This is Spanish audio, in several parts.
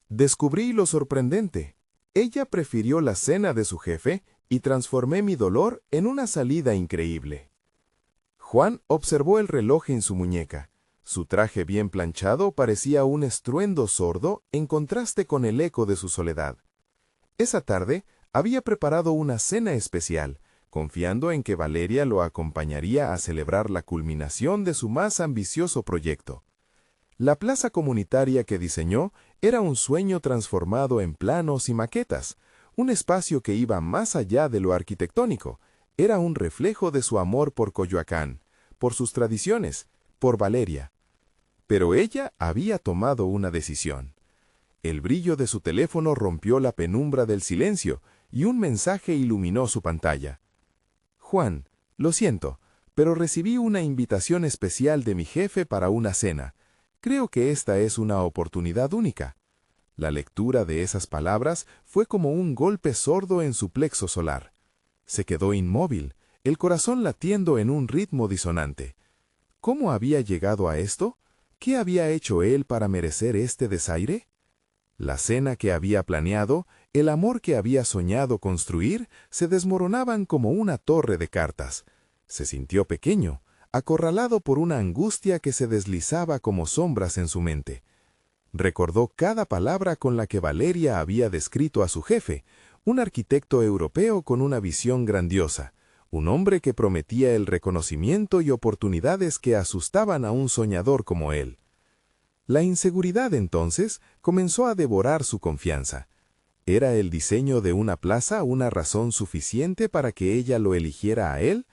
Descubrí lo sorprendente. Ella prefirió la cena de su jefe y transformé mi dolor en una salida increíble. Juan observó el reloj en su muñeca. Su traje bien planchado parecía un estruendo sordo en contraste con el eco de su soledad. Esa tarde había preparado una cena especial, confiando en que Valeria lo acompañaría a celebrar la culminación de su más ambicioso proyecto. La plaza comunitaria que diseñó era un sueño transformado en planos y maquetas, un espacio que iba más allá de lo arquitectónico. Era un reflejo de su amor por Coyoacán, por sus tradiciones, por Valeria. Pero ella había tomado una decisión. El brillo de su teléfono rompió la penumbra del silencio y un mensaje iluminó su pantalla. Juan, lo siento, pero recibí una invitación especial de mi jefe para una cena. Creo que esta es una oportunidad única. La lectura de esas palabras fue como un golpe sordo en su plexo solar. Se quedó inmóvil, el corazón latiendo en un ritmo disonante. ¿Cómo había llegado a esto? ¿Qué había hecho él para merecer este desaire? La cena que había planeado, el amor que había soñado construir, se desmoronaban como una torre de cartas. Se sintió pequeño, acorralado por una angustia que se deslizaba como sombras en su mente. Recordó cada palabra con la que Valeria había descrito a su jefe, un arquitecto europeo con una visión grandiosa, un hombre que prometía el reconocimiento y oportunidades que asustaban a un soñador como él. La inseguridad entonces comenzó a devorar su confianza. ¿Era el diseño de una plaza una razón suficiente para que ella lo eligiera a él?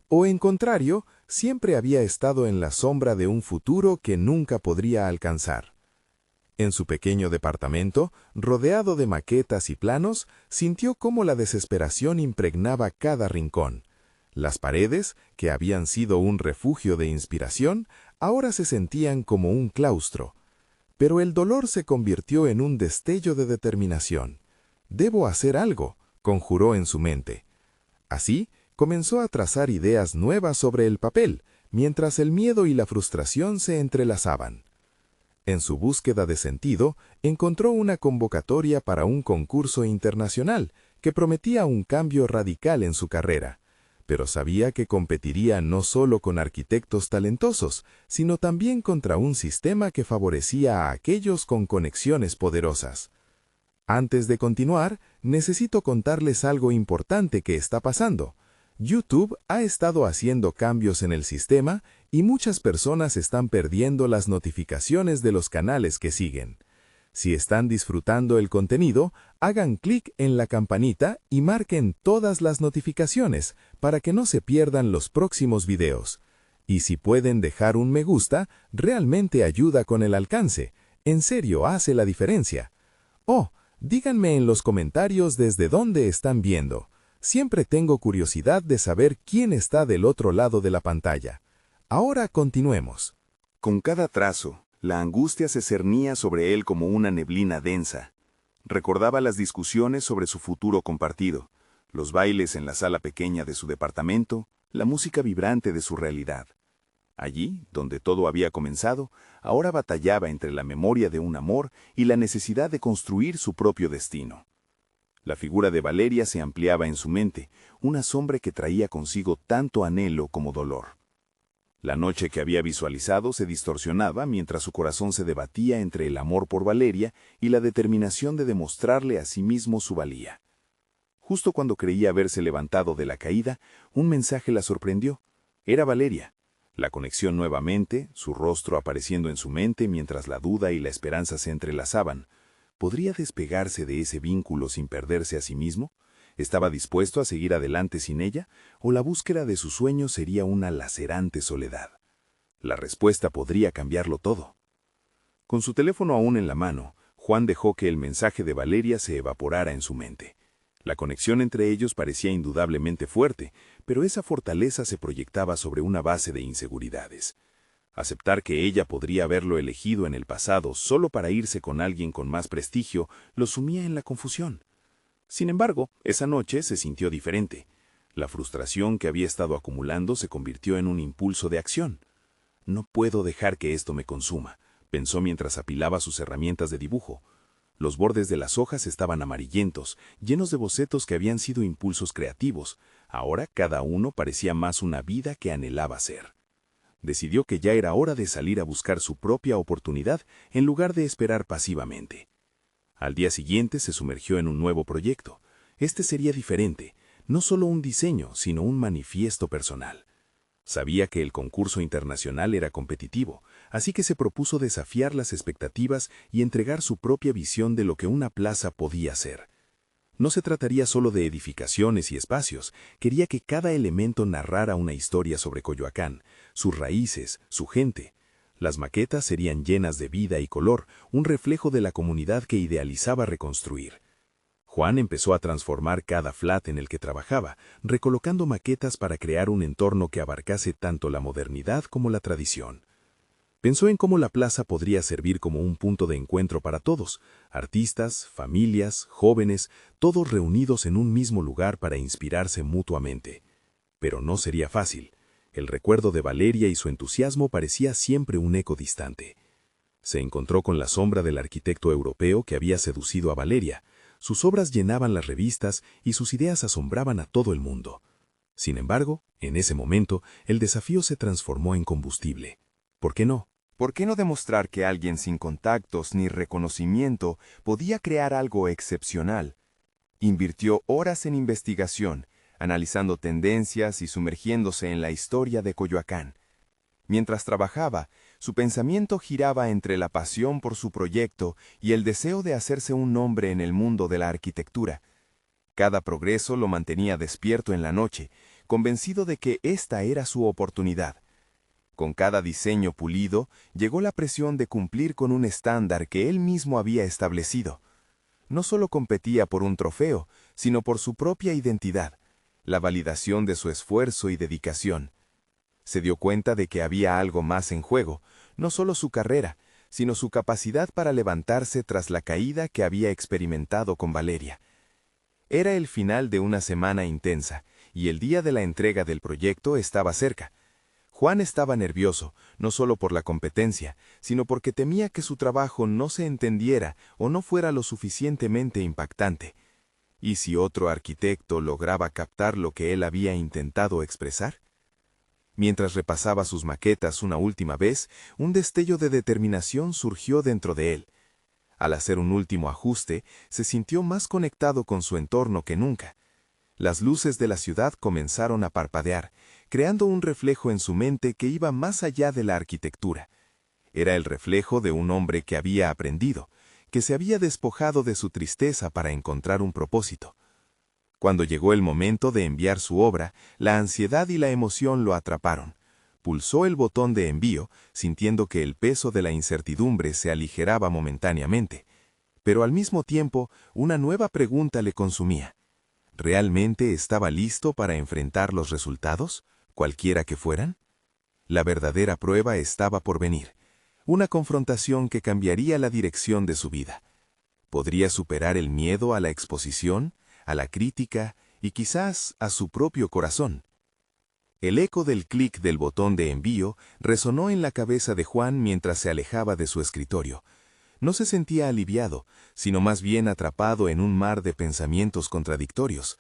¿O en contrario, siempre había estado en la sombra de un futuro que nunca podría alcanzar? En su pequeño departamento, rodeado de maquetas y planos, sintió cómo la desesperación impregnaba cada rincón. Las paredes, que habían sido un refugio de inspiración, ahora se sentían como un claustro. Pero el dolor se convirtió en un destello de determinación. «Debo hacer algo», conjuró en su mente. Así, comenzó a trazar ideas nuevas sobre el papel, mientras el miedo y la frustración se entrelazaban. En su búsqueda de sentido, encontró una convocatoria para un concurso internacional que prometía un cambio radical en su carrera, pero sabía que competiría no solo con arquitectos talentosos, sino también contra un sistema que favorecía a aquellos con conexiones poderosas. Antes de continuar, necesito contarles algo importante que está pasando. YouTube ha estado haciendo cambios en el sistema y muchas personas están perdiendo las notificaciones de los canales que siguen. Si están disfrutando el contenido, hagan clic en la campanita y marquen todas las notificaciones para que no se pierdan los próximos videos. Y si pueden dejar un me gusta, realmente ayuda con el alcance. En serio, hace la diferencia. Oh, díganme en los comentarios desde dónde están viendo. Siempre tengo curiosidad de saber quién está del otro lado de la pantalla. Ahora continuemos. Con cada trazo, la angustia se cernía sobre él como una neblina densa. Recordaba las discusiones sobre su futuro compartido, los bailes en la sala pequeña de su departamento, la música vibrante de su realidad. Allí, donde todo había comenzado, ahora batallaba entre la memoria de un amor y la necesidad de construir su propio destino. La figura de Valeria se ampliaba en su mente, una sombra que traía consigo tanto anhelo como dolor. La noche que había visualizado se distorsionaba mientras su corazón se debatía entre el amor por Valeria y la determinación de demostrarle a sí mismo su valía. Justo cuando creía haberse levantado de la caída, un mensaje la sorprendió. Era Valeria. La conexión nuevamente, su rostro apareciendo en su mente mientras la duda y la esperanza se entrelazaban. ¿Podría despegarse de ese vínculo sin perderse a sí mismo? ¿Estaba dispuesto a seguir adelante sin ella? ¿O la búsqueda de sus sueños sería una lacerante soledad? La respuesta podría cambiarlo todo. Con su teléfono aún en la mano, Juan dejó que el mensaje de Valeria se evaporara en su mente. La conexión entre ellos parecía indudablemente fuerte, pero esa fortaleza se proyectaba sobre una base de inseguridades. Aceptar que ella podría haberlo elegido en el pasado solo para irse con alguien con más prestigio lo sumía en la confusión. Sin embargo, esa noche se sintió diferente. La frustración que había estado acumulando se convirtió en un impulso de acción. «No puedo dejar que esto me consuma», pensó mientras apilaba sus herramientas de dibujo. Los bordes de las hojas estaban amarillentos, llenos de bocetos que habían sido impulsos creativos. Ahora cada uno parecía más una vida que anhelaba ser. Decidió que ya era hora de salir a buscar su propia oportunidad en lugar de esperar pasivamente. Al día siguiente se sumergió en un nuevo proyecto. Este sería diferente, no solo un diseño, sino un manifiesto personal. Sabía que el concurso internacional era competitivo, así que se propuso desafiar las expectativas y entregar su propia visión de lo que una plaza podía ser. No se trataría solo de edificaciones y espacios, quería que cada elemento narrara una historia sobre Coyoacán, sus raíces, su gente. Las maquetas serían llenas de vida y color, un reflejo de la comunidad que idealizaba reconstruir. Juan empezó a transformar cada flat en el que trabajaba, recolocando maquetas para crear un entorno que abarcase tanto la modernidad como la tradición. Pensó en cómo la plaza podría servir como un punto de encuentro para todos, artistas, familias, jóvenes, todos reunidos en un mismo lugar para inspirarse mutuamente. Pero no sería fácil. El recuerdo de Valeria y su entusiasmo parecía siempre un eco distante. Se encontró con la sombra del arquitecto europeo que había seducido a Valeria. Sus obras llenaban las revistas y sus ideas asombraban a todo el mundo. Sin embargo, en ese momento, el desafío se transformó en combustible. ¿Por qué no? ¿Por qué no demostrar que alguien sin contactos ni reconocimiento podía crear algo excepcional? Invirtió horas en investigación, analizando tendencias y sumergiéndose en la historia de Coyoacán. Mientras trabajaba, su pensamiento giraba entre la pasión por su proyecto y el deseo de hacerse un nombre en el mundo de la arquitectura. Cada progreso lo mantenía despierto en la noche, convencido de que esta era su oportunidad. Con cada diseño pulido, llegó la presión de cumplir con un estándar que él mismo había establecido. No solo competía por un trofeo, sino por su propia identidad, la validación de su esfuerzo y dedicación. Se dio cuenta de que había algo más en juego, no solo su carrera, sino su capacidad para levantarse tras la caída que había experimentado con Valeria. Era el final de una semana intensa, y el día de la entrega del proyecto estaba cerca. Juan estaba nervioso, no solo por la competencia, sino porque temía que su trabajo no se entendiera o no fuera lo suficientemente impactante. ¿Y si otro arquitecto lograba captar lo que él había intentado expresar? Mientras repasaba sus maquetas una última vez, un destello de determinación surgió dentro de él. Al hacer un último ajuste, se sintió más conectado con su entorno que nunca. Las luces de la ciudad comenzaron a parpadear, creando un reflejo en su mente que iba más allá de la arquitectura. Era el reflejo de un hombre que había aprendido, que se había despojado de su tristeza para encontrar un propósito. Cuando llegó el momento de enviar su obra, la ansiedad y la emoción lo atraparon. Pulsó el botón de envío, sintiendo que el peso de la incertidumbre se aligeraba momentáneamente. Pero al mismo tiempo, una nueva pregunta le consumía. ¿Realmente estaba listo para enfrentar los resultados, cualquiera que fueran? La verdadera prueba estaba por venir. Una confrontación que cambiaría la dirección de su vida. ¿Podría superar el miedo a la exposición, a la crítica y quizás a su propio corazón? El eco del clic del botón de envío resonó en la cabeza de Juan mientras se alejaba de su escritorio. No se sentía aliviado, sino más bien atrapado en un mar de pensamientos contradictorios.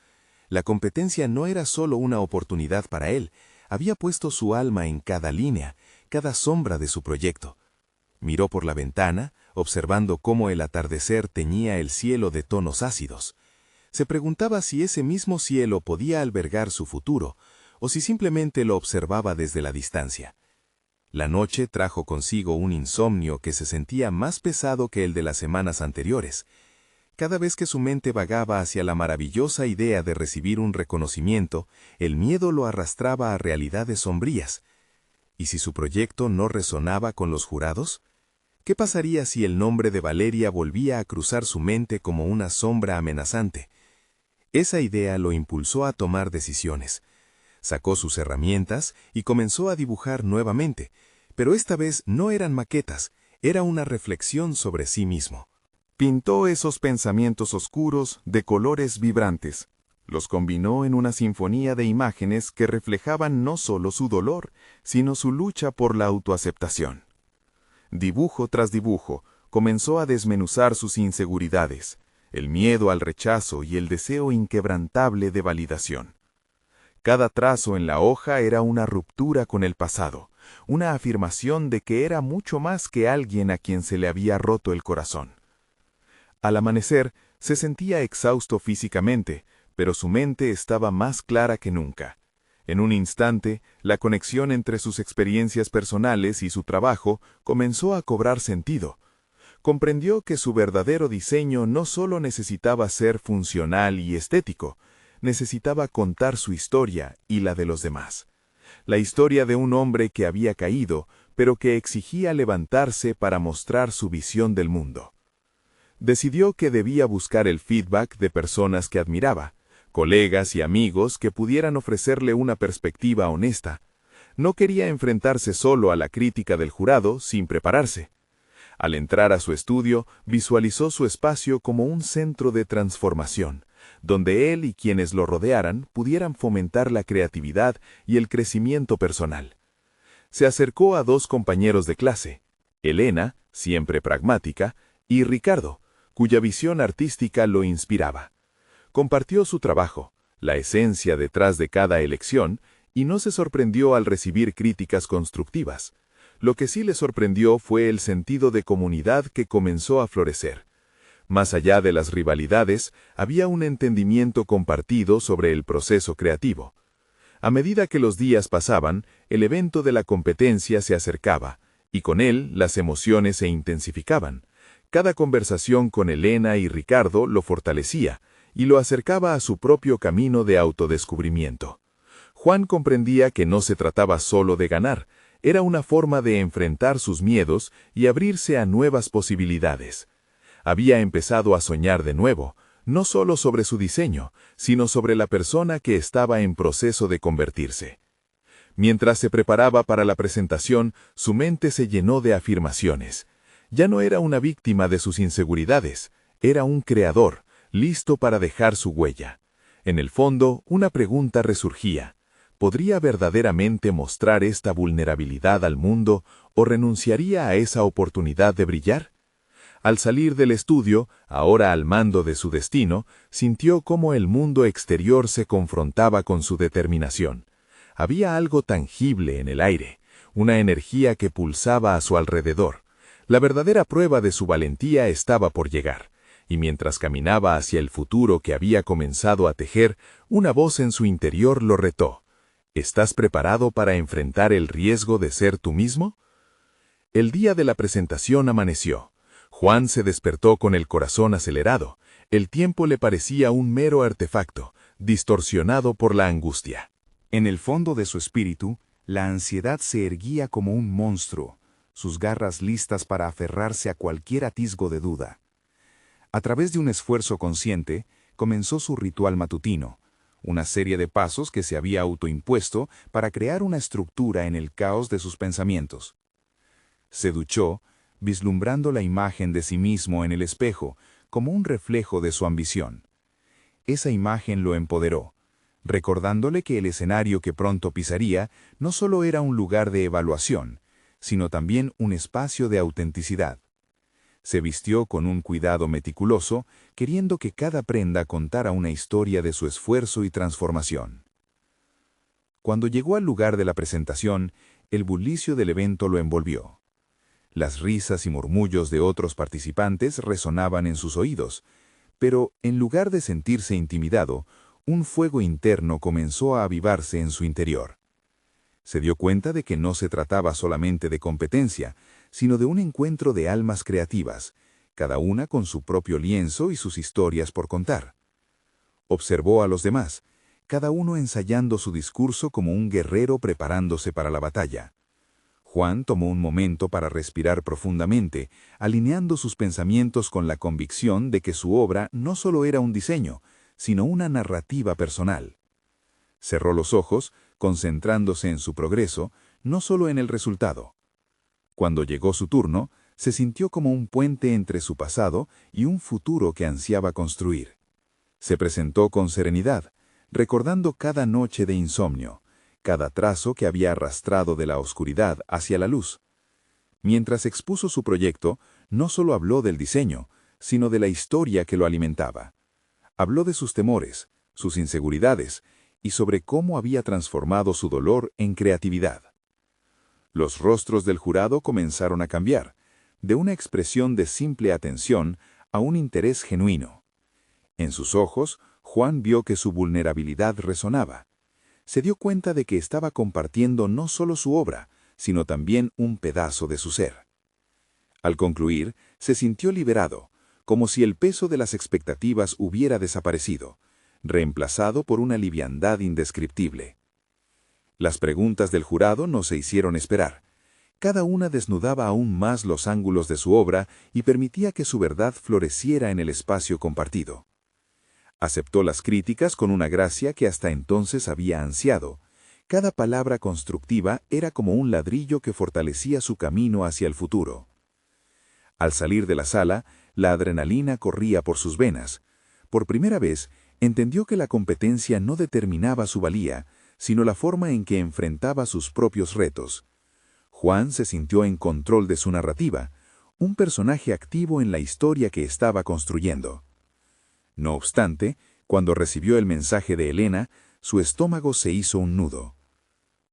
La competencia no era solo una oportunidad para él, había puesto su alma en cada línea, cada sombra de su proyecto. Miró por la ventana, observando cómo el atardecer teñía el cielo de tonos ácidos. Se preguntaba si ese mismo cielo podía albergar su futuro, o si simplemente lo observaba desde la distancia. La noche trajo consigo un insomnio que se sentía más pesado que el de las semanas anteriores. Cada vez que su mente vagaba hacia la maravillosa idea de recibir un reconocimiento, el miedo lo arrastraba a realidades sombrías. ¿Y si su proyecto no resonaba con los jurados? ¿Qué pasaría si el nombre de Valeria volvía a cruzar su mente como una sombra amenazante? Esa idea lo impulsó a tomar decisiones. Sacó sus herramientas y comenzó a dibujar nuevamente, pero esta vez no eran maquetas, era una reflexión sobre sí mismo. Pintó esos pensamientos oscuros de colores vibrantes. Los combinó en una sinfonía de imágenes que reflejaban no solo su dolor, sino su lucha por la autoaceptación. Dibujo tras dibujo, comenzó a desmenuzar sus inseguridades, el miedo al rechazo y el deseo inquebrantable de validación. Cada trazo en la hoja era una ruptura con el pasado, una afirmación de que era mucho más que alguien a quien se le había roto el corazón. Al amanecer, se sentía exhausto físicamente, pero su mente estaba más clara que nunca. En un instante, la conexión entre sus experiencias personales y su trabajo comenzó a cobrar sentido. Comprendió que su verdadero diseño no solo necesitaba ser funcional y estético, necesitaba contar su historia y la de los demás. La historia de un hombre que había caído, pero que exigía levantarse para mostrar su visión del mundo. Decidió que debía buscar el feedback de personas que admiraba, colegas y amigos que pudieran ofrecerle una perspectiva honesta. No quería enfrentarse solo a la crítica del jurado sin prepararse. Al entrar a su estudio, visualizó su espacio como un centro de transformación, donde él y quienes lo rodearan pudieran fomentar la creatividad y el crecimiento personal. Se acercó a 2 compañeros de clase, Elena, siempre pragmática, y Ricardo, cuya visión artística lo inspiraba. Compartió su trabajo, la esencia detrás de cada elección, y no se sorprendió al recibir críticas constructivas. Lo que sí le sorprendió fue el sentido de comunidad que comenzó a florecer. Más allá de las rivalidades, había un entendimiento compartido sobre el proceso creativo. A medida que los días pasaban, el evento de la competencia se acercaba, y con él las emociones se intensificaban. Cada conversación con Elena y Ricardo lo fortalecía, y lo acercaba a su propio camino de autodescubrimiento. Juan comprendía que no se trataba solo de ganar, era una forma de enfrentar sus miedos y abrirse a nuevas posibilidades. Había empezado a soñar de nuevo, no solo sobre su diseño, sino sobre la persona que estaba en proceso de convertirse. Mientras se preparaba para la presentación, su mente se llenó de afirmaciones. Ya no era una víctima de sus inseguridades, era un creador, listo para dejar su huella. En el fondo, una pregunta resurgía. ¿Podría verdaderamente mostrar esta vulnerabilidad al mundo o renunciaría a esa oportunidad de brillar? Al salir del estudio, ahora al mando de su destino, sintió cómo el mundo exterior se confrontaba con su determinación. Había algo tangible en el aire, una energía que pulsaba a su alrededor. La verdadera prueba de su valentía estaba por llegar, y mientras caminaba hacia el futuro que había comenzado a tejer, una voz en su interior lo retó. ¿Estás preparado para enfrentar el riesgo de ser tú mismo? El día de la presentación amaneció. Juan se despertó con el corazón acelerado. El tiempo le parecía un mero artefacto, distorsionado por la angustia. En el fondo de su espíritu, la ansiedad se erguía como un monstruo, sus garras listas para aferrarse a cualquier atisbo de duda. A través de un esfuerzo consciente, comenzó su ritual matutino, una serie de pasos que se había autoimpuesto para crear una estructura en el caos de sus pensamientos. Se duchó, vislumbrando la imagen de sí mismo en el espejo, como un reflejo de su ambición. Esa imagen lo empoderó, recordándole que el escenario que pronto pisaría no solo era un lugar de evaluación, sino también un espacio de autenticidad. Se vistió con un cuidado meticuloso, queriendo que cada prenda contara una historia de su esfuerzo y transformación. Cuando llegó al lugar de la presentación, el bullicio del evento lo envolvió. Las risas y murmullos de otros participantes resonaban en sus oídos, pero en lugar de sentirse intimidado, un fuego interno comenzó a avivarse en su interior. Se dio cuenta de que no se trataba solamente de competencia, sino de un encuentro de almas creativas, cada una con su propio lienzo y sus historias por contar. Observó a los demás, cada uno ensayando su discurso como un guerrero preparándose para la batalla. Juan tomó un momento para respirar profundamente, alineando sus pensamientos con la convicción de que su obra no solo era un diseño, sino una narrativa personal. Cerró los ojos, concentrándose en su progreso, no solo en el resultado. Cuando llegó su turno, se sintió como un puente entre su pasado y un futuro que ansiaba construir. Se presentó con serenidad, recordando cada noche de insomnio, cada trazo que había arrastrado de la oscuridad hacia la luz. Mientras expuso su proyecto, no solo habló del diseño, sino de la historia que lo alimentaba. Habló de sus temores, sus inseguridades, y sobre cómo había transformado su dolor en creatividad. Los rostros del jurado comenzaron a cambiar, de una expresión de simple atención a un interés genuino. En sus ojos, Juan vio que su vulnerabilidad resonaba. Se dio cuenta de que estaba compartiendo no solo su obra, sino también un pedazo de su ser. Al concluir, se sintió liberado, como si el peso de las expectativas hubiera desaparecido, reemplazado por una liviandad indescriptible. Las preguntas del jurado no se hicieron esperar. Cada una desnudaba aún más los ángulos de su obra y permitía que su verdad floreciera en el espacio compartido. Aceptó las críticas con una gracia que hasta entonces había ansiado. Cada palabra constructiva era como un ladrillo que fortalecía su camino hacia el futuro. Al salir de la sala, la adrenalina corría por sus venas. Por primera vez, entendió que la competencia no determinaba su valía, sino la forma en que enfrentaba sus propios retos. Juan se sintió en control de su narrativa, un personaje activo en la historia que estaba construyendo. No obstante, cuando recibió el mensaje de Elena, su estómago se hizo un nudo.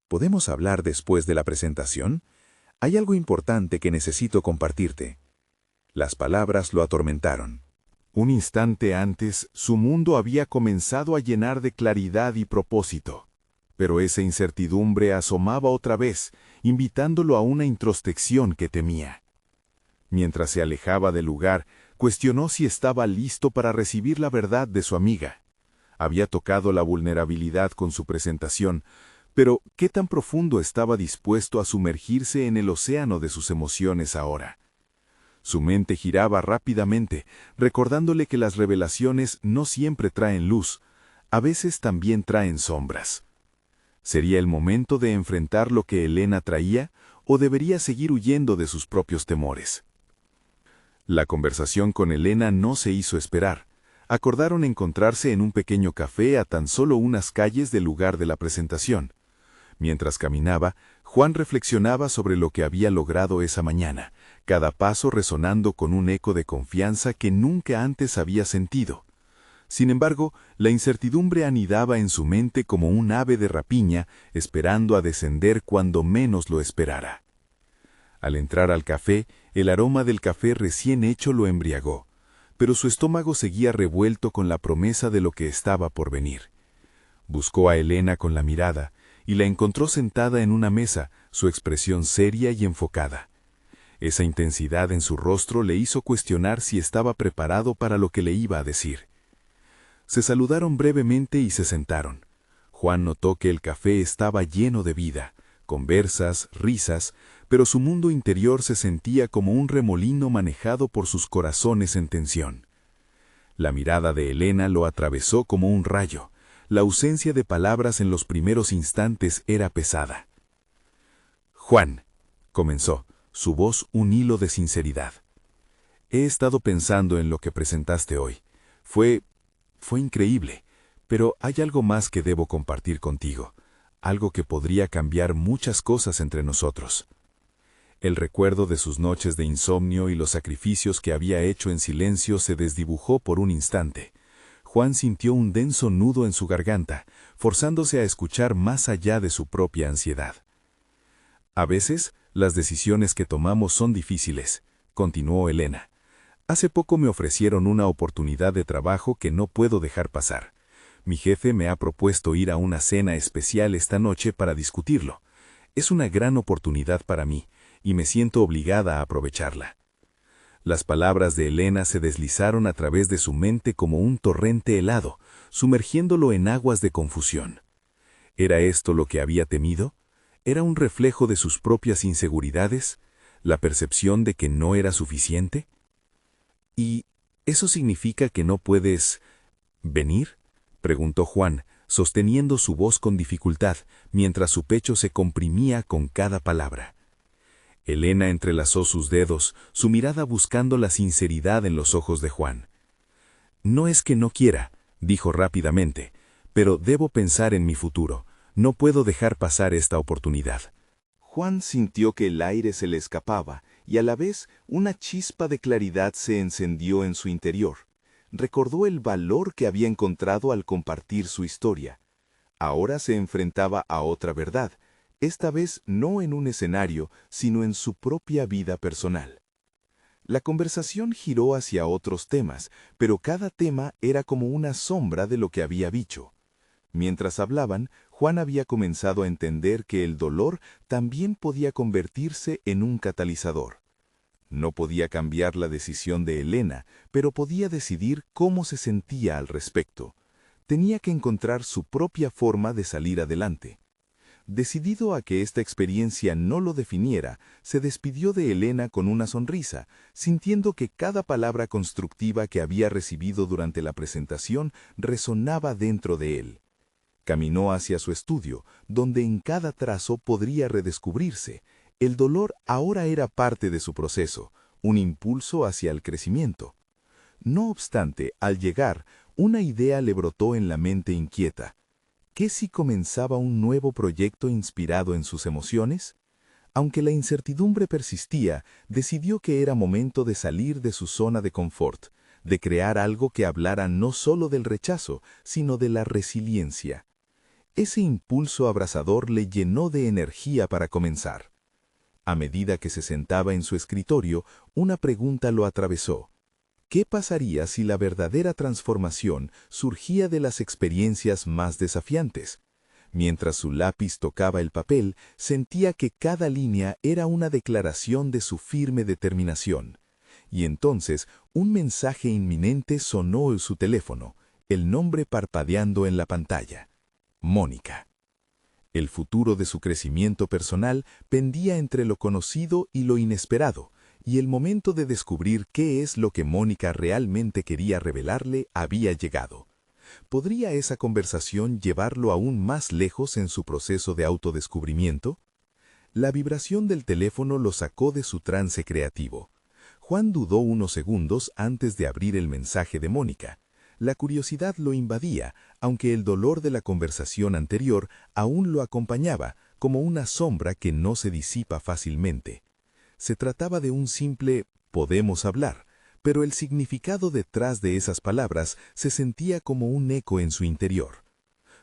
¿Podemos hablar después de la presentación? Hay algo importante que necesito compartirte. Las palabras lo atormentaron. Un instante antes, su mundo había comenzado a llenar de claridad y propósito. Pero esa incertidumbre asomaba otra vez, invitándolo a una introspección que temía. Mientras se alejaba del lugar, cuestionó si estaba listo para recibir la verdad de su amiga. Había tocado la vulnerabilidad con su presentación, pero ¿qué tan profundo estaba dispuesto a sumergirse en el océano de sus emociones ahora? Su mente giraba rápidamente, recordándole que las revelaciones no siempre traen luz, a veces también traen sombras. ¿Sería el momento de enfrentar lo que Elena traía o debería seguir huyendo de sus propios temores? La conversación con Elena no se hizo esperar. Acordaron encontrarse en un pequeño café a tan solo unas calles del lugar de la presentación. Mientras caminaba, Juan reflexionaba sobre lo que había logrado esa mañana, cada paso resonando con un eco de confianza que nunca antes había sentido. Sin embargo, la incertidumbre anidaba en su mente como un ave de rapiña, esperando a descender cuando menos lo esperara. Al entrar al café, el aroma del café recién hecho lo embriagó, pero su estómago seguía revuelto con la promesa de lo que estaba por venir. Buscó a Elena con la mirada, y la encontró sentada en una mesa, su expresión seria y enfocada. Esa intensidad en su rostro le hizo cuestionar si estaba preparado para lo que le iba a decir. Se saludaron brevemente y se sentaron. Juan notó que el café estaba lleno de vida, conversas, risas, pero su mundo interior se sentía como un remolino manejado por sus corazones en tensión. La mirada de Elena lo atravesó como un rayo. La ausencia de palabras en los primeros instantes era pesada. «Juan», comenzó, su voz un hilo de sinceridad. «He estado pensando en lo que presentaste hoy. Fue increíble, pero hay algo más que debo compartir contigo, algo que podría cambiar muchas cosas entre nosotros». El recuerdo de sus noches de insomnio y los sacrificios que había hecho en silencio se desdibujó por un instante. Juan sintió un denso nudo en su garganta, forzándose a escuchar más allá de su propia ansiedad. «A veces, las decisiones que tomamos son difíciles», continuó Elena. «Hace poco me ofrecieron una oportunidad de trabajo que no puedo dejar pasar. Mi jefe me ha propuesto ir a una cena especial esta noche para discutirlo. Es una gran oportunidad para mí, y me siento obligada a aprovecharla». Las palabras de Elena se deslizaron a través de su mente como un torrente helado, sumergiéndolo en aguas de confusión. ¿Era esto lo que había temido? ¿Era un reflejo de sus propias inseguridades? ¿La percepción de que no era suficiente? «¿Y eso significa que no puedes venir?», preguntó Juan, sosteniendo su voz con dificultad, mientras su pecho se comprimía con cada palabra. Elena entrelazó sus dedos, su mirada buscando la sinceridad en los ojos de Juan. «No es que no quiera», dijo rápidamente, «pero debo pensar en mi futuro. No puedo dejar pasar esta oportunidad». Juan sintió que el aire se le escapaba y a la vez una chispa de claridad se encendió en su interior. Recordó el valor que había encontrado al compartir su historia. Ahora se enfrentaba a otra verdad, esta vez no en un escenario, sino en su propia vida personal. La conversación giró hacia otros temas, pero cada tema era como una sombra de lo que había dicho. Mientras hablaban, Juan había comenzado a entender que el dolor también podía convertirse en un catalizador. No podía cambiar la decisión de Elena, pero podía decidir cómo se sentía al respecto. Tenía que encontrar su propia forma de salir adelante. Decidido a que esta experiencia no lo definiera, se despidió de Elena con una sonrisa, sintiendo que cada palabra constructiva que había recibido durante la presentación resonaba dentro de él. Caminó hacia su estudio, donde en cada trazo podría redescubrirse. El dolor ahora era parte de su proceso, un impulso hacia el crecimiento. No obstante, al llegar, una idea le brotó en la mente inquieta. ¿Qué si comenzaba un nuevo proyecto inspirado en sus emociones? Aunque la incertidumbre persistía, decidió que era momento de salir de su zona de confort, de crear algo que hablara no solo del rechazo, sino de la resiliencia. Ese impulso abrasador le llenó de energía para comenzar. A medida que se sentaba en su escritorio, una pregunta lo atravesó. ¿Qué pasaría si la verdadera transformación surgía de las experiencias más desafiantes? Mientras su lápiz tocaba el papel, sentía que cada línea era una declaración de su firme determinación. Y entonces, un mensaje inminente sonó en su teléfono, el nombre parpadeando en la pantalla. Mónica. El futuro de su crecimiento personal pendía entre lo conocido y lo inesperado, y el momento de descubrir qué es lo que Mónica realmente quería revelarle había llegado. ¿Podría esa conversación llevarlo aún más lejos en su proceso de autodescubrimiento? La vibración del teléfono lo sacó de su trance creativo. Juan dudó unos segundos antes de abrir el mensaje de Mónica. La curiosidad lo invadía, aunque el dolor de la conversación anterior aún lo acompañaba, como una sombra que no se disipa fácilmente. Se trataba de un simple «podemos hablar», pero el significado detrás de esas palabras se sentía como un eco en su interior.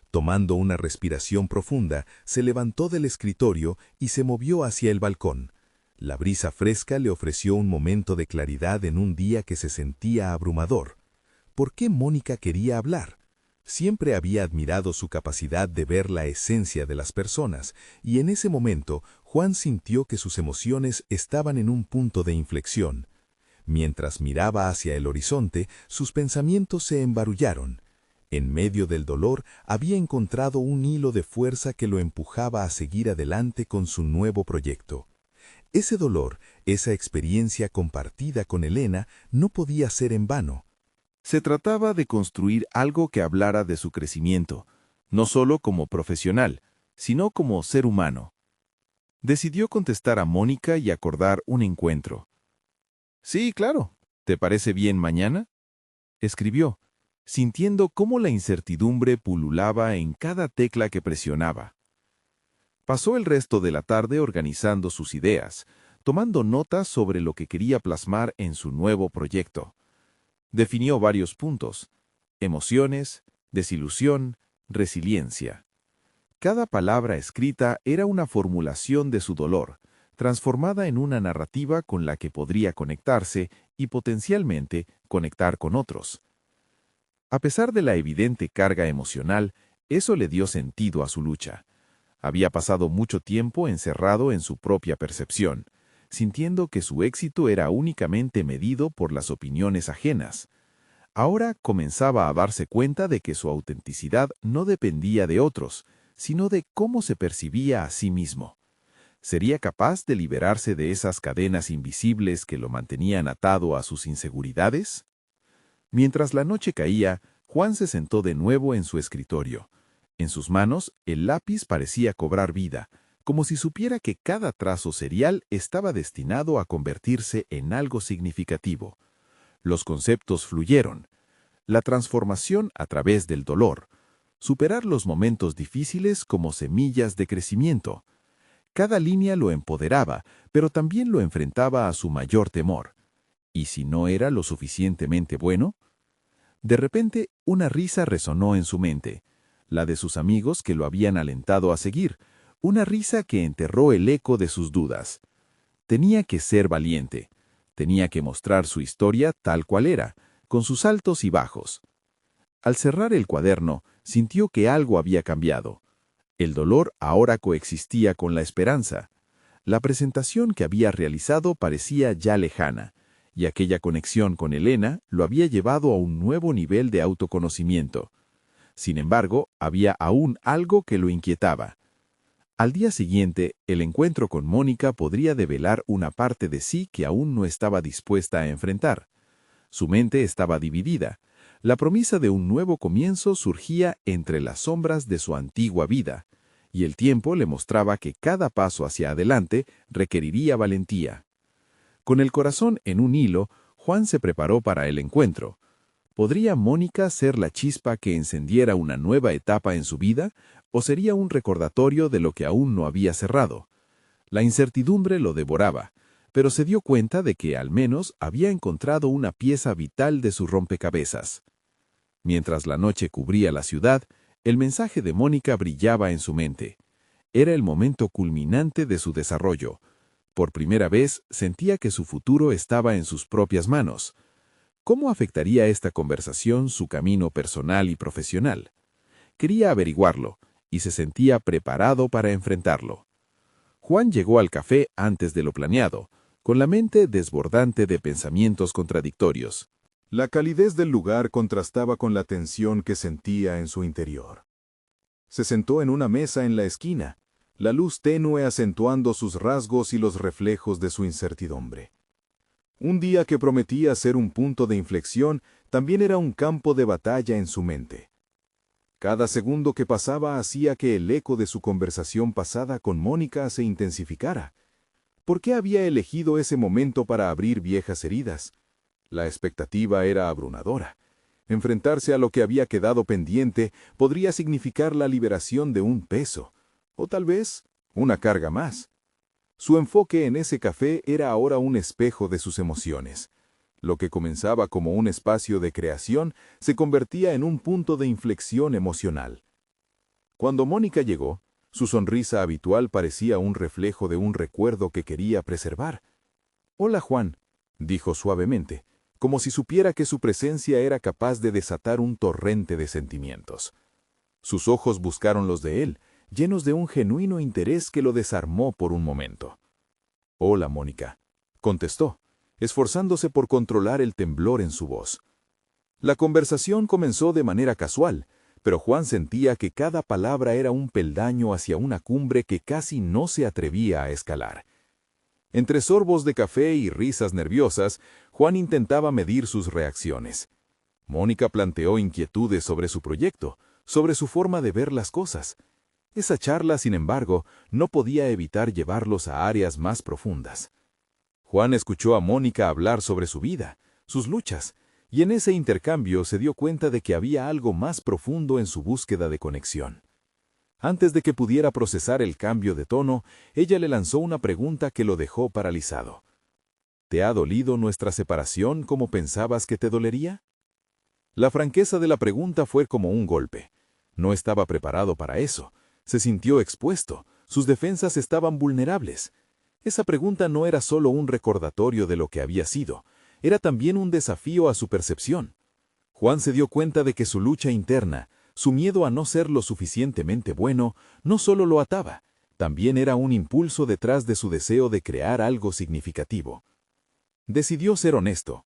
Tomando una respiración profunda, se levantó del escritorio y se movió hacia el balcón. La brisa fresca le ofreció un momento de claridad en un día que se sentía abrumador. ¿Por qué Mónica quería hablar? Siempre había admirado su capacidad de ver la esencia de las personas, y en ese momento Juan sintió que sus emociones estaban en un punto de inflexión. Mientras miraba hacia el horizonte, sus pensamientos se embarullaron. En medio del dolor había encontrado un hilo de fuerza que lo empujaba a seguir adelante con su nuevo proyecto. Ese dolor, esa experiencia compartida con Elena, no podía ser en vano. Se trataba de construir algo que hablara de su crecimiento, no solo como profesional, sino como ser humano. Decidió contestar a Mónica y acordar un encuentro. «Sí, claro. ¿Te parece bien mañana?», escribió, sintiendo cómo la incertidumbre pululaba en cada tecla que presionaba. Pasó el resto de la tarde organizando sus ideas, tomando notas sobre lo que quería plasmar en su nuevo proyecto. Definió varios puntos: emociones, desilusión, resiliencia. Cada palabra escrita era una formulación de su dolor, transformada en una narrativa con la que podría conectarse y potencialmente conectar con otros. A pesar de la evidente carga emocional, eso le dio sentido a su lucha. Había pasado mucho tiempo encerrado en su propia percepción, sintiendo que su éxito era únicamente medido por las opiniones ajenas. Ahora comenzaba a darse cuenta de que su autenticidad no dependía de otros, sino de cómo se percibía a sí mismo. ¿Sería capaz de liberarse de esas cadenas invisibles que lo mantenían atado a sus inseguridades? Mientras la noche caía, Juan se sentó de nuevo en su escritorio. En sus manos, el lápiz parecía cobrar vida, como si supiera que cada trazo serial estaba destinado a convertirse en algo significativo. Los conceptos fluyeron. La transformación a través del dolor. Superar los momentos difíciles como semillas de crecimiento. Cada línea lo empoderaba, pero también lo enfrentaba a su mayor temor. ¿Y si no era lo suficientemente bueno? De repente, una risa resonó en su mente, la de sus amigos que lo habían alentado a seguir, una risa que enterró el eco de sus dudas. Tenía que ser valiente, tenía que mostrar su historia tal cual era, con sus altos y bajos. Al cerrar el cuaderno, sintió que algo había cambiado. El dolor ahora coexistía con la esperanza. La presentación que había realizado parecía ya lejana, y aquella conexión con Elena lo había llevado a un nuevo nivel de autoconocimiento. Sin embargo, había aún algo que lo inquietaba. Al día siguiente, el encuentro con Mónica podría develar una parte de sí que aún no estaba dispuesta a enfrentar. Su mente estaba dividida. La promesa de un nuevo comienzo surgía entre las sombras de su antigua vida, y el tiempo le mostraba que cada paso hacia adelante requeriría valentía. Con el corazón en un hilo, Juan se preparó para el encuentro. ¿Podría Mónica ser la chispa que encendiera una nueva etapa en su vida, o sería un recordatorio de lo que aún no había cerrado? La incertidumbre lo devoraba, pero se dio cuenta de que al menos había encontrado una pieza vital de su rompecabezas. Mientras la noche cubría la ciudad, el mensaje de Mónica brillaba en su mente. Era el momento culminante de su desarrollo. Por primera vez sentía que su futuro estaba en sus propias manos. ¿Cómo afectaría esta conversación su camino personal y profesional? Quería averiguarlo, y se sentía preparado para enfrentarlo. Juan llegó al café antes de lo planeado, con la mente desbordante de pensamientos contradictorios. La calidez del lugar contrastaba con la tensión que sentía en su interior. Se sentó en una mesa en la esquina, la luz tenue acentuando sus rasgos y los reflejos de su incertidumbre. Un día que prometía ser un punto de inflexión, también era un campo de batalla en su mente. Cada segundo que pasaba hacía que el eco de su conversación pasada con Mónica se intensificara. ¿Por qué había elegido ese momento para abrir viejas heridas? La expectativa era abrumadora. Enfrentarse a lo que había quedado pendiente podría significar la liberación de un peso, o tal vez una carga más. Su enfoque en ese café era ahora un espejo de sus emociones. Lo que comenzaba como un espacio de creación se convertía en un punto de inflexión emocional. Cuando Mónica llegó, su sonrisa habitual parecía un reflejo de un recuerdo que quería preservar. «Hola, Juan», dijo suavemente, como si supiera que su presencia era capaz de desatar un torrente de sentimientos. Sus ojos buscaron los de él, llenos de un genuino interés que lo desarmó por un momento. «Hola, Mónica», contestó, esforzándose por controlar el temblor en su voz. La conversación comenzó de manera casual, pero Juan sentía que cada palabra era un peldaño hacia una cumbre que casi no se atrevía a escalar. Entre sorbos de café y risas nerviosas, Juan intentaba medir sus reacciones. Mónica planteó inquietudes sobre su proyecto, sobre su forma de ver las cosas. Esa charla, sin embargo, no podía evitar llevarlos a áreas más profundas. Juan escuchó a Mónica hablar sobre su vida, sus luchas, y en ese intercambio se dio cuenta de que había algo más profundo en su búsqueda de conexión. Antes de que pudiera procesar el cambio de tono, ella le lanzó una pregunta que lo dejó paralizado. ¿Te ha dolido nuestra separación como pensabas que te dolería? La franqueza de la pregunta fue como un golpe. No estaba preparado para eso. Se sintió expuesto. Sus defensas estaban vulnerables. Esa pregunta no era solo un recordatorio de lo que había sido. Era también un desafío a su percepción. Juan se dio cuenta de que su lucha interna, su miedo a no ser lo suficientemente bueno, no solo lo ataba, también era un impulso detrás de su deseo de crear algo significativo. Decidió ser honesto.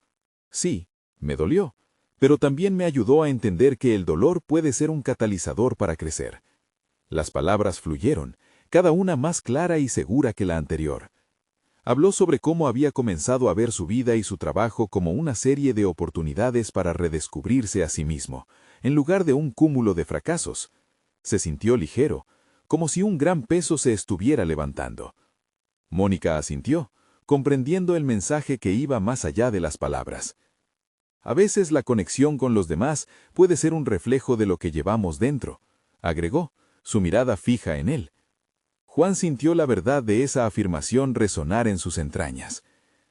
Sí, me dolió, pero también me ayudó a entender que el dolor puede ser un catalizador para crecer. Las palabras fluyeron, cada una más clara y segura que la anterior. Habló sobre cómo había comenzado a ver su vida y su trabajo como una serie de oportunidades para redescubrirse a sí mismo, en lugar de un cúmulo de fracasos. Se sintió ligero, como si un gran peso se estuviera levantando. Mónica asintió, comprendiendo el mensaje que iba más allá de las palabras. A veces la conexión con los demás puede ser un reflejo de lo que llevamos dentro, agregó, su mirada fija en él. Juan sintió la verdad de esa afirmación resonar en sus entrañas.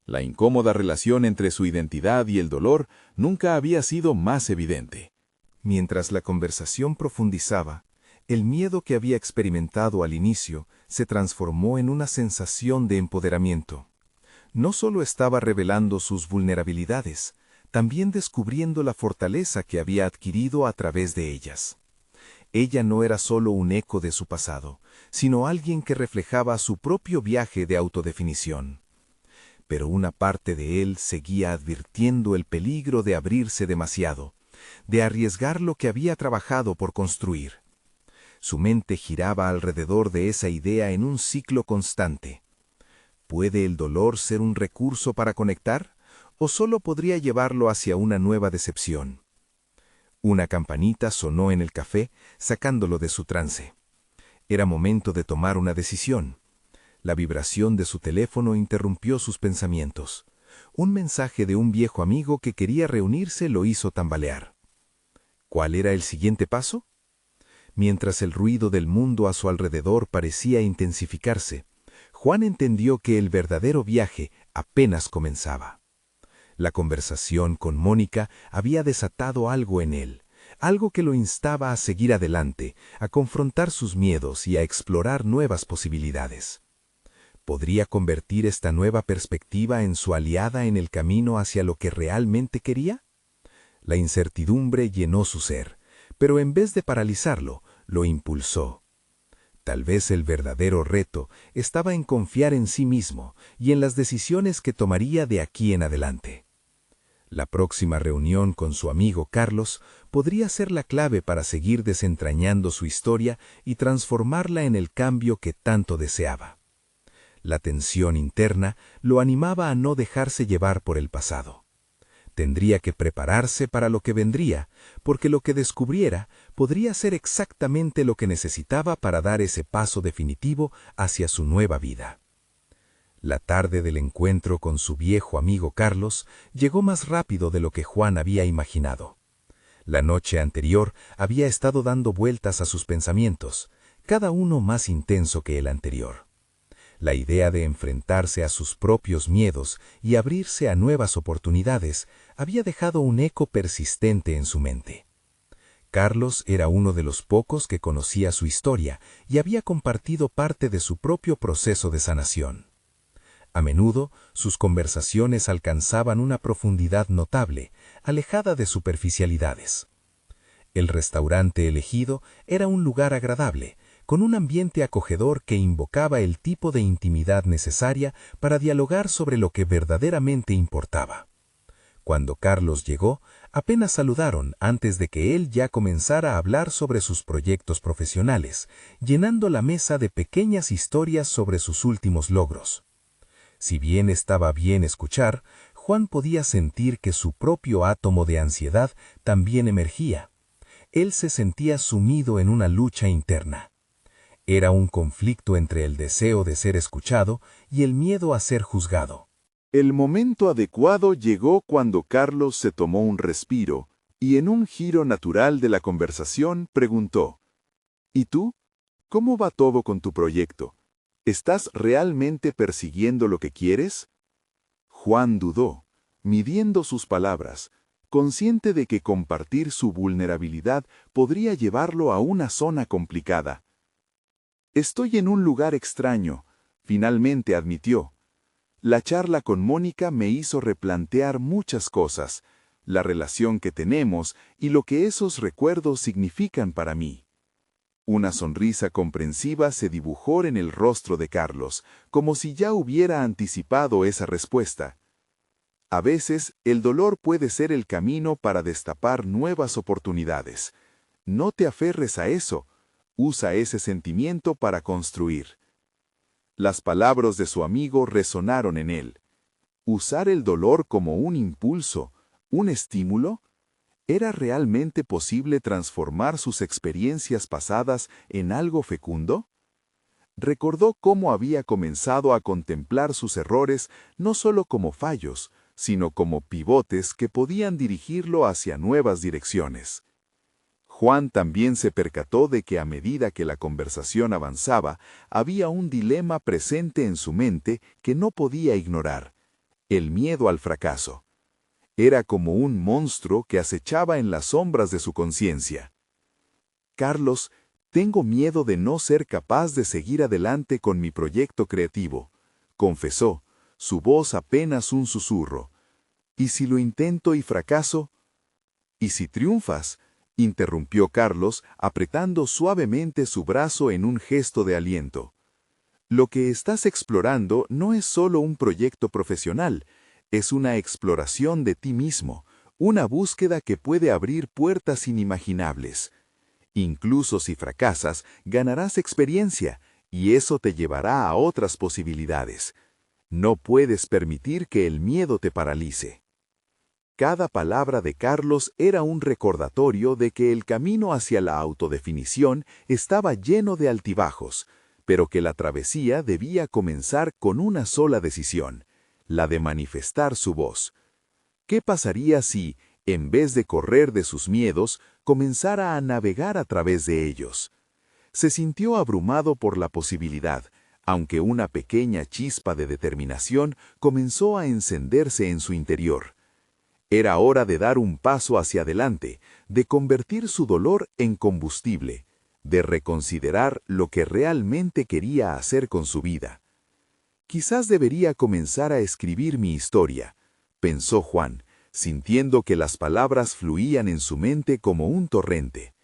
La incómoda relación entre su identidad y el dolor nunca había sido más evidente. Mientras la conversación profundizaba, el miedo que había experimentado al inicio se transformó en una sensación de empoderamiento. No solo estaba revelando sus vulnerabilidades, también descubriendo la fortaleza que había adquirido a través de ellas. Ella no era solo un eco de su pasado, sino alguien que reflejaba su propio viaje de autodefinición. Pero una parte de él seguía advirtiendo el peligro de abrirse demasiado, de arriesgar lo que había trabajado por construir. Su mente giraba alrededor de esa idea en un ciclo constante. ¿Puede el dolor ser un recurso para conectar, o solo podría llevarlo hacia una nueva decepción? Una campanita sonó en el café, sacándolo de su trance. Era momento de tomar una decisión. La vibración de su teléfono interrumpió sus pensamientos. Un mensaje de un viejo amigo que quería reunirse lo hizo tambalear. ¿Cuál era el siguiente paso? Mientras el ruido del mundo a su alrededor parecía intensificarse, Juan entendió que el verdadero viaje apenas comenzaba. La conversación con Mónica había desatado algo en él, algo que lo instaba a seguir adelante, a confrontar sus miedos y a explorar nuevas posibilidades. ¿Podría convertir esta nueva perspectiva en su aliada en el camino hacia lo que realmente quería? La incertidumbre llenó su ser, pero en vez de paralizarlo, lo impulsó. Tal vez el verdadero reto estaba en confiar en sí mismo y en las decisiones que tomaría de aquí en adelante. La próxima reunión con su amigo Carlos podría ser la clave para seguir desentrañando su historia y transformarla en el cambio que tanto deseaba. La tensión interna lo animaba a no dejarse llevar por el pasado. Tendría que prepararse para lo que vendría, porque lo que descubriera podría ser exactamente lo que necesitaba para dar ese paso definitivo hacia su nueva vida. La tarde del encuentro con su viejo amigo Carlos llegó más rápido de lo que Juan había imaginado. La noche anterior había estado dando vueltas a sus pensamientos, cada uno más intenso que el anterior. La idea de enfrentarse a sus propios miedos y abrirse a nuevas oportunidades había dejado un eco persistente en su mente. Carlos era uno de los pocos que conocía su historia y había compartido parte de su propio proceso de sanación. A menudo, sus conversaciones alcanzaban una profundidad notable, alejada de superficialidades. El restaurante elegido era un lugar agradable, con un ambiente acogedor que invocaba el tipo de intimidad necesaria para dialogar sobre lo que verdaderamente importaba. Cuando Carlos llegó, apenas saludaron antes de que él ya comenzara a hablar sobre sus proyectos profesionales, llenando la mesa de pequeñas historias sobre sus últimos logros. Si bien estaba bien escuchar, Juan podía sentir que su propio átomo de ansiedad también emergía. Él se sentía sumido en una lucha interna. Era un conflicto entre el deseo de ser escuchado y el miedo a ser juzgado. El momento adecuado llegó cuando Carlos se tomó un respiro y en un giro natural de la conversación preguntó: ¿Y tú? ¿Cómo va todo con tu proyecto? ¿Estás realmente persiguiendo lo que quieres? Juan dudó, midiendo sus palabras, consciente de que compartir su vulnerabilidad podría llevarlo a una zona complicada. Estoy en un lugar extraño, finalmente admitió. La charla con Mónica me hizo replantear muchas cosas, la relación que tenemos y lo que esos recuerdos significan para mí. Una sonrisa comprensiva se dibujó en el rostro de Carlos, como si ya hubiera anticipado esa respuesta. A veces, el dolor puede ser el camino para destapar nuevas oportunidades. No te aferres a eso. Usa ese sentimiento para construir. Las palabras de su amigo resonaron en él. ¿Usar el dolor como un impulso, un estímulo? ¿Era realmente posible transformar sus experiencias pasadas en algo fecundo? Recordó cómo había comenzado a contemplar sus errores no solo como fallos, sino como pivotes que podían dirigirlo hacia nuevas direcciones. Juan también se percató de que a medida que la conversación avanzaba, había un dilema presente en su mente que no podía ignorar: el miedo al fracaso. Era como un monstruo que acechaba en las sombras de su conciencia. «Carlos, tengo miedo de no ser capaz de seguir adelante con mi proyecto creativo», confesó, su voz apenas un susurro. «¿Y si lo intento y fracaso?» «¿Y si triunfas?», interrumpió Carlos, apretando suavemente su brazo en un gesto de aliento. «Lo que estás explorando no es solo un proyecto profesional, es una exploración de ti mismo, una búsqueda que puede abrir puertas inimaginables. Incluso si fracasas, ganarás experiencia, y eso te llevará a otras posibilidades. No puedes permitir que el miedo te paralice». Cada palabra de Carlos era un recordatorio de que el camino hacia la autodefinición estaba lleno de altibajos, pero que la travesía debía comenzar con una sola decisión: la de manifestar su voz. ¿Qué pasaría si, en vez de correr de sus miedos, comenzara a navegar a través de ellos? Se sintió abrumado por la posibilidad, aunque una pequeña chispa de determinación comenzó a encenderse en su interior. Era hora de dar un paso hacia adelante, de convertir su dolor en combustible, de reconsiderar lo que realmente quería hacer con su vida. «Quizás debería comenzar a escribir mi historia», pensó Juan, sintiendo que las palabras fluían en su mente como un torrente.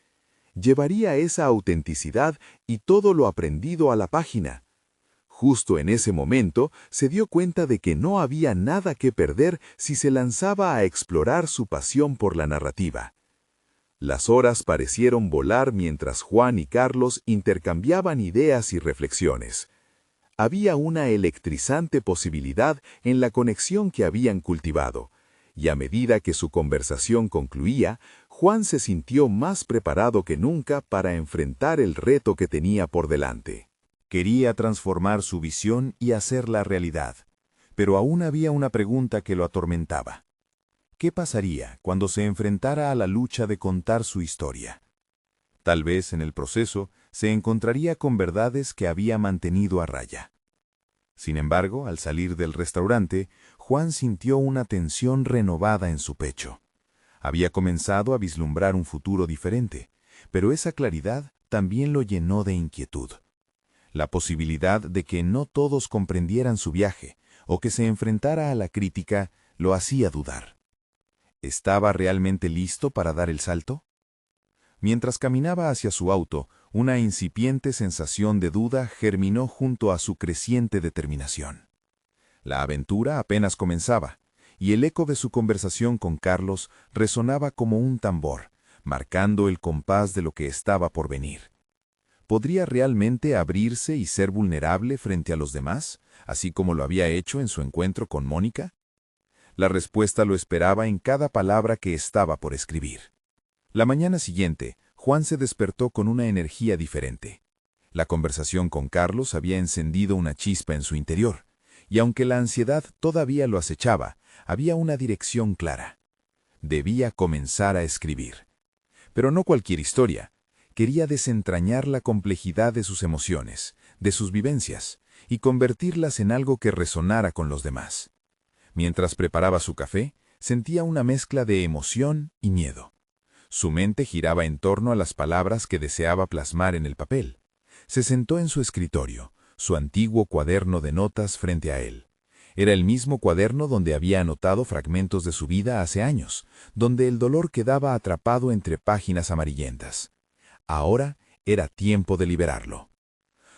Llevaría esa autenticidad y todo lo aprendido a la página. Justo en ese momento se dio cuenta de que no había nada que perder si se lanzaba a explorar su pasión por la narrativa. Las horas parecieron volar mientras Juan y Carlos intercambiaban ideas y reflexiones. Había una electrizante posibilidad en la conexión que habían cultivado, y a medida que su conversación concluía, Juan se sintió más preparado que nunca para enfrentar el reto que tenía por delante. Quería transformar su visión y hacerla realidad, pero aún había una pregunta que lo atormentaba. ¿Qué pasaría cuando se enfrentara a la lucha de contar su historia? Tal vez en el proceso se encontraría con verdades que había mantenido a raya. Sin embargo, al salir del restaurante, Juan sintió una tensión renovada en su pecho. Había comenzado a vislumbrar un futuro diferente, pero esa claridad también lo llenó de inquietud. La posibilidad de que no todos comprendieran su viaje o que se enfrentara a la crítica lo hacía dudar. ¿Estaba realmente listo para dar el salto? Mientras caminaba hacia su auto, una incipiente sensación de duda germinó junto a su creciente determinación. La aventura apenas comenzaba, y el eco de su conversación con Carlos resonaba como un tambor, marcando el compás de lo que estaba por venir. ¿Podría realmente abrirse y ser vulnerable frente a los demás, así como lo había hecho en su encuentro con Mónica? La respuesta lo esperaba en cada palabra que estaba por escribir. La mañana siguiente, Juan se despertó con una energía diferente. La conversación con Carlos había encendido una chispa en su interior, y aunque la ansiedad todavía lo acechaba, había una dirección clara. Debía comenzar a escribir. Pero no cualquier historia. Quería desentrañar la complejidad de sus emociones, de sus vivencias, y convertirlas en algo que resonara con los demás. Mientras preparaba su café, sentía una mezcla de emoción y miedo. Su mente giraba en torno a las palabras que deseaba plasmar en el papel. Se sentó en su escritorio, su antiguo cuaderno de notas frente a él. Era el mismo cuaderno donde había anotado fragmentos de su vida hace años, donde el dolor quedaba atrapado entre páginas amarillentas. Ahora era tiempo de liberarlo.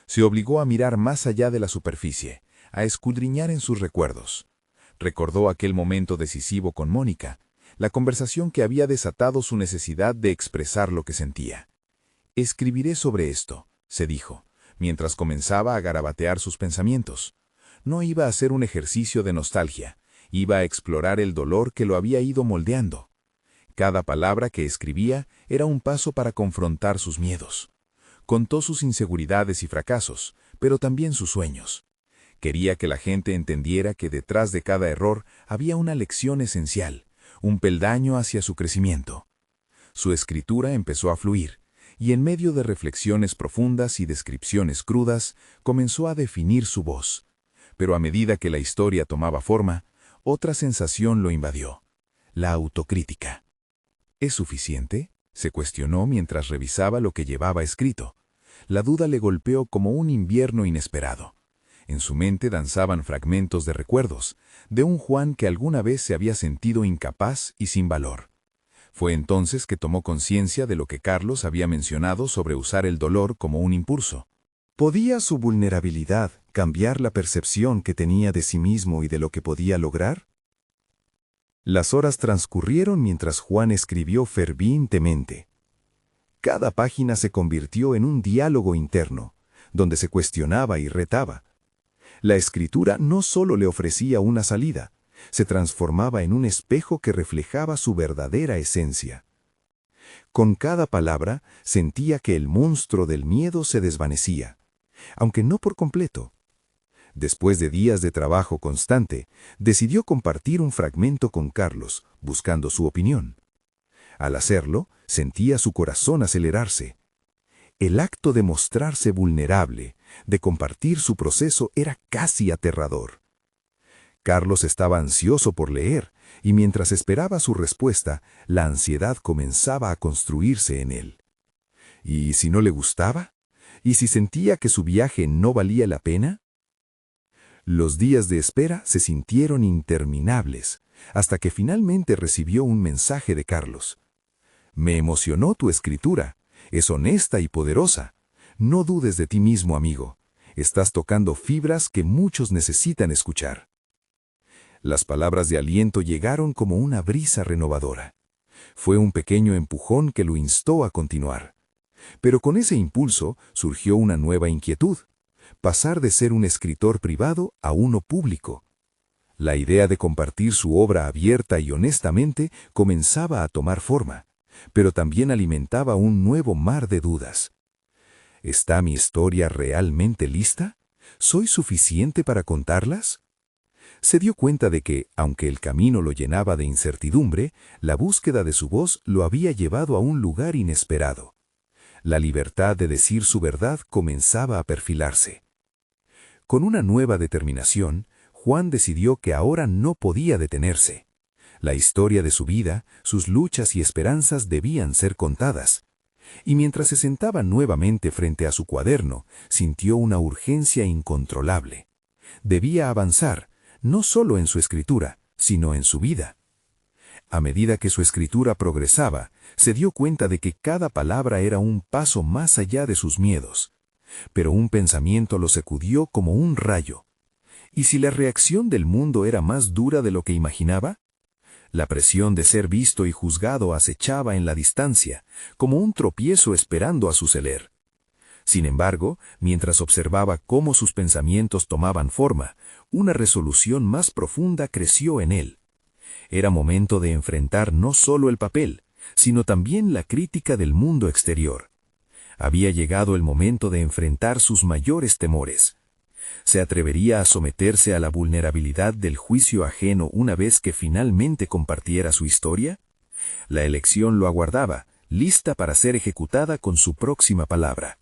Se obligó a mirar más allá de la superficie, a escudriñar en sus recuerdos. Recordó aquel momento decisivo con Mónica, la conversación que había desatado su necesidad de expresar lo que sentía. «Escribiré sobre esto», se dijo, mientras comenzaba a garabatear sus pensamientos. No iba a ser un ejercicio de nostalgia, iba a explorar el dolor que lo había ido moldeando. Cada palabra que escribía era un paso para confrontar sus miedos. Contó sus inseguridades y fracasos, pero también sus sueños. Quería que la gente entendiera que detrás de cada error había una lección esencial, un peldaño hacia su crecimiento. Su escritura empezó a fluir, y en medio de reflexiones profundas y descripciones crudas, comenzó a definir su voz. Pero a medida que la historia tomaba forma, otra sensación lo invadió: la autocrítica. ¿Es suficiente?, se cuestionó mientras revisaba lo que llevaba escrito. La duda le golpeó como un invierno inesperado. En su mente danzaban fragmentos de recuerdos, de un Juan que alguna vez se había sentido incapaz y sin valor. Fue entonces que tomó conciencia de lo que Carlos había mencionado sobre usar el dolor como un impulso. ¿Podía su vulnerabilidad cambiar la percepción que tenía de sí mismo y de lo que podía lograr? Las horas transcurrieron mientras Juan escribió fervientemente. Cada página se convirtió en un diálogo interno, donde se cuestionaba y retaba. La escritura no solo le ofrecía una salida, se transformaba en un espejo que reflejaba su verdadera esencia. Con cada palabra sentía que el monstruo del miedo se desvanecía, aunque no por completo. Después de días de trabajo constante, decidió compartir un fragmento con Carlos, buscando su opinión. Al hacerlo, sentía su corazón acelerarse. El acto de mostrarse vulnerable, de compartir su proceso, era casi aterrador. Carlos estaba ansioso por leer, y mientras esperaba su respuesta, la ansiedad comenzaba a construirse en él. ¿Y si no le gustaba? ¿Y si sentía que su viaje no valía la pena? Los días de espera se sintieron interminables, hasta que finalmente recibió un mensaje de Carlos. «Me emocionó tu escritura. Es honesta y poderosa. No dudes de ti mismo, amigo. Estás tocando fibras que muchos necesitan escuchar». Las palabras de aliento llegaron como una brisa renovadora. Fue un pequeño empujón que lo instó a continuar. Pero con ese impulso surgió una nueva inquietud: pasar de ser un escritor privado a uno público. La idea de compartir su obra abierta y honestamente comenzaba a tomar forma, pero también alimentaba un nuevo mar de dudas. ¿Está mi historia realmente lista? ¿Soy suficiente para contarlas? Se dio cuenta de que, aunque el camino lo llenaba de incertidumbre, la búsqueda de su voz lo había llevado a un lugar inesperado. La libertad de decir su verdad comenzaba a perfilarse. Con una nueva determinación, Juan decidió que ahora no podía detenerse. La historia de su vida, sus luchas y esperanzas debían ser contadas. Y mientras se sentaba nuevamente frente a su cuaderno, sintió una urgencia incontrolable. Debía avanzar, no solo en su escritura, sino en su vida. A medida que su escritura progresaba, se dio cuenta de que cada palabra era un paso más allá de sus miedos. Pero un pensamiento lo sacudió como un rayo. ¿Y si la reacción del mundo era más dura de lo que imaginaba? La presión de ser visto y juzgado acechaba en la distancia, como un tropiezo esperando a suceder. Sin embargo, mientras observaba cómo sus pensamientos tomaban forma, una resolución más profunda creció en él. Era momento de enfrentar no solo el papel, sino también la crítica del mundo exterior. Había llegado el momento de enfrentar sus mayores temores. ¿Se atrevería a someterse a la vulnerabilidad del juicio ajeno una vez que finalmente compartiera su historia? La elección lo aguardaba, lista para ser ejecutada con su próxima palabra.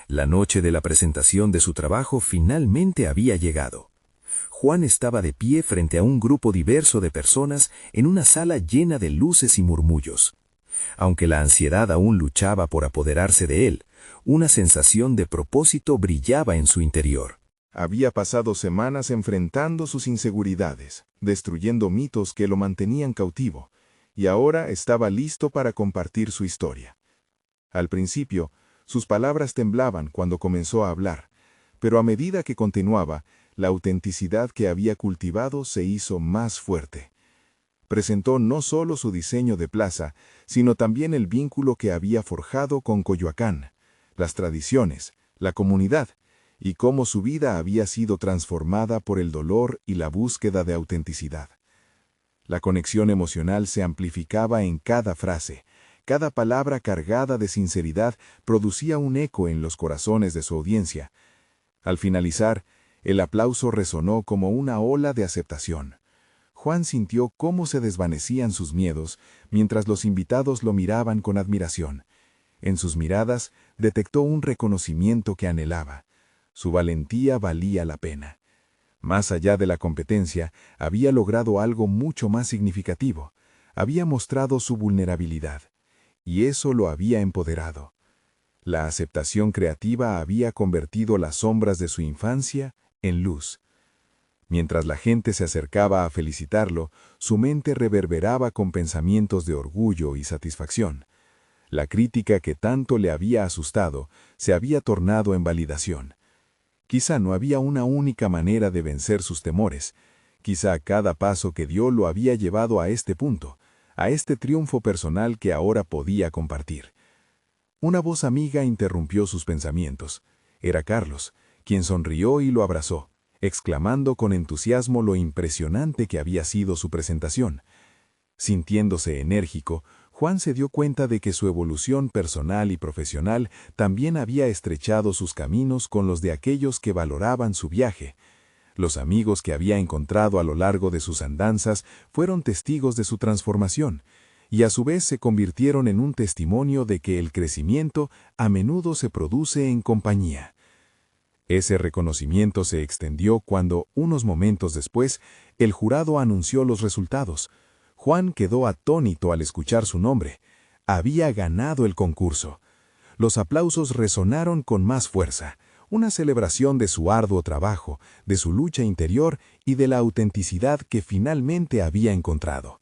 La noche de la presentación de su trabajo finalmente había llegado. Juan estaba de pie frente a un grupo diverso de personas en una sala llena de luces y murmullos. Aunque la ansiedad aún luchaba por apoderarse de él, una sensación de propósito brillaba en su interior. Había pasado semanas enfrentando sus inseguridades, destruyendo mitos que lo mantenían cautivo, y ahora estaba listo para compartir su historia. Al principio, sus palabras temblaban cuando comenzó a hablar, pero a medida que continuaba, la autenticidad que había cultivado se hizo más fuerte. Presentó no solo su diseño de plaza, sino también el vínculo que había forjado con Coyoacán, las tradiciones, la comunidad, y cómo su vida había sido transformada por el dolor y la búsqueda de autenticidad. La conexión emocional se amplificaba en cada frase. Cada palabra cargada de sinceridad producía un eco en los corazones de su audiencia. Al finalizar, el aplauso resonó como una ola de aceptación. Juan sintió cómo se desvanecían sus miedos mientras los invitados lo miraban con admiración. En sus miradas detectó un reconocimiento que anhelaba. Su valentía valía la pena. Más allá de la competencia, había logrado algo mucho más significativo. Había mostrado su vulnerabilidad. Y eso lo había empoderado. La aceptación creativa había convertido las sombras de su infancia en luz. Mientras la gente se acercaba a felicitarlo, su mente reverberaba con pensamientos de orgullo y satisfacción. La crítica que tanto le había asustado se había tornado en validación. Quizá no había una única manera de vencer sus temores. Quizá cada paso que dio lo había llevado a este punto, a este triunfo personal que ahora podía compartir. Una voz amiga interrumpió sus pensamientos. Era Carlos, quien sonrió y lo abrazó, exclamando con entusiasmo lo impresionante que había sido su presentación. Sintiéndose enérgico, Juan se dio cuenta de que su evolución personal y profesional también había estrechado sus caminos con los de aquellos que valoraban su viaje. Los amigos que había encontrado a lo largo de sus andanzas fueron testigos de su transformación, y a su vez se convirtieron en un testimonio de que el crecimiento a menudo se produce en compañía. Ese reconocimiento se extendió cuando, unos momentos después, el jurado anunció los resultados. Juan quedó atónito al escuchar su nombre. Había ganado el concurso. Los aplausos resonaron con más fuerza, una celebración de su arduo trabajo, de su lucha interior y de la autenticidad que finalmente había encontrado.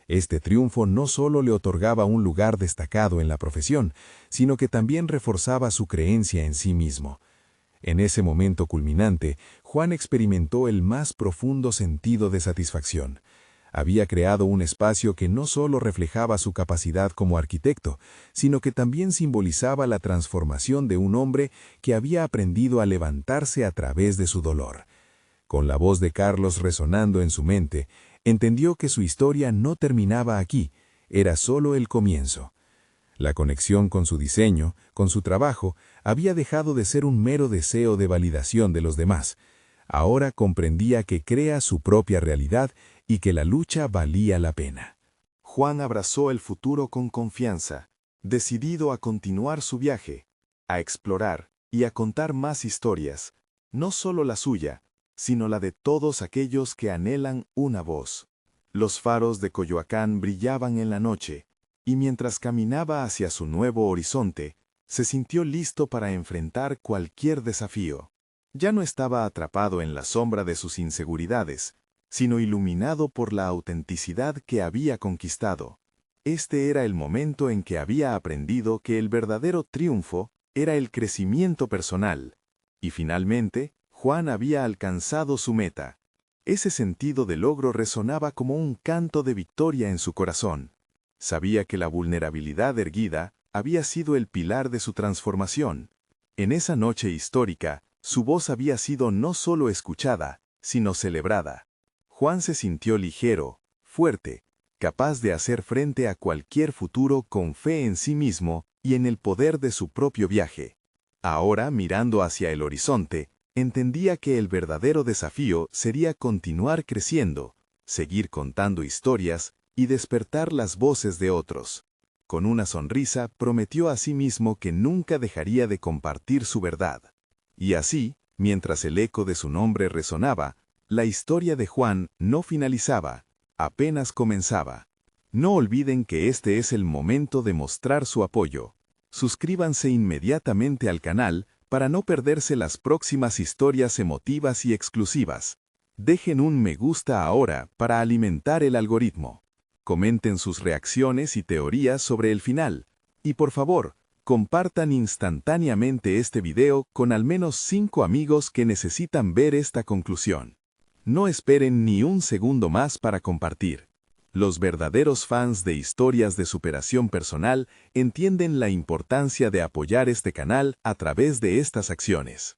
Este triunfo no solo le otorgaba un lugar destacado en la profesión, sino que también reforzaba su creencia en sí mismo. En ese momento culminante, Juan experimentó el más profundo sentido de satisfacción. Había creado un espacio que no solo reflejaba su capacidad como arquitecto, sino que también simbolizaba la transformación de un hombre que había aprendido a levantarse a través de su dolor. Con la voz de Carlos resonando en su mente, entendió que su historia no terminaba aquí, era solo el comienzo. La conexión con su diseño, con su trabajo, había dejado de ser un mero deseo de validación de los demás. Ahora comprendía que crea su propia realidad y que la lucha valía la pena. Juan abrazó el futuro con confianza, decidido a continuar su viaje, a explorar y a contar más historias, no solo la suya, sino la de todos aquellos que anhelan una voz. Los faros de Coyoacán brillaban en la noche, y mientras caminaba hacia su nuevo horizonte, se sintió listo para enfrentar cualquier desafío. Ya no estaba atrapado en la sombra de sus inseguridades, sino iluminado por la autenticidad que había conquistado. Este era el momento en que había aprendido que el verdadero triunfo era el crecimiento personal, y finalmente, Juan había alcanzado su meta. Ese sentido de logro resonaba como un canto de victoria en su corazón. Sabía que la vulnerabilidad erguida había sido el pilar de su transformación. En esa noche histórica, su voz había sido no solo escuchada, sino celebrada. Juan se sintió ligero, fuerte, capaz de hacer frente a cualquier futuro con fe en sí mismo y en el poder de su propio viaje. Ahora, mirando hacia el horizonte, entendía que el verdadero desafío sería continuar creciendo, seguir contando historias y despertar las voces de otros. Con una sonrisa, prometió a sí mismo que nunca dejaría de compartir su verdad. Y así, mientras el eco de su nombre resonaba, la historia de Juan no finalizaba, apenas comenzaba. No olviden que este es el momento de mostrar su apoyo. Suscríbanse inmediatamente al canal para no perderse las próximas historias emotivas y exclusivas. Dejen un me gusta ahora para alimentar el algoritmo. Comenten sus reacciones y teorías sobre el final. Y por favor, compartan instantáneamente este video con al menos 5 amigos que necesitan ver esta conclusión. No esperen ni un segundo más para compartir. Los verdaderos fans de historias de superación personal entienden la importancia de apoyar este canal a través de estas acciones.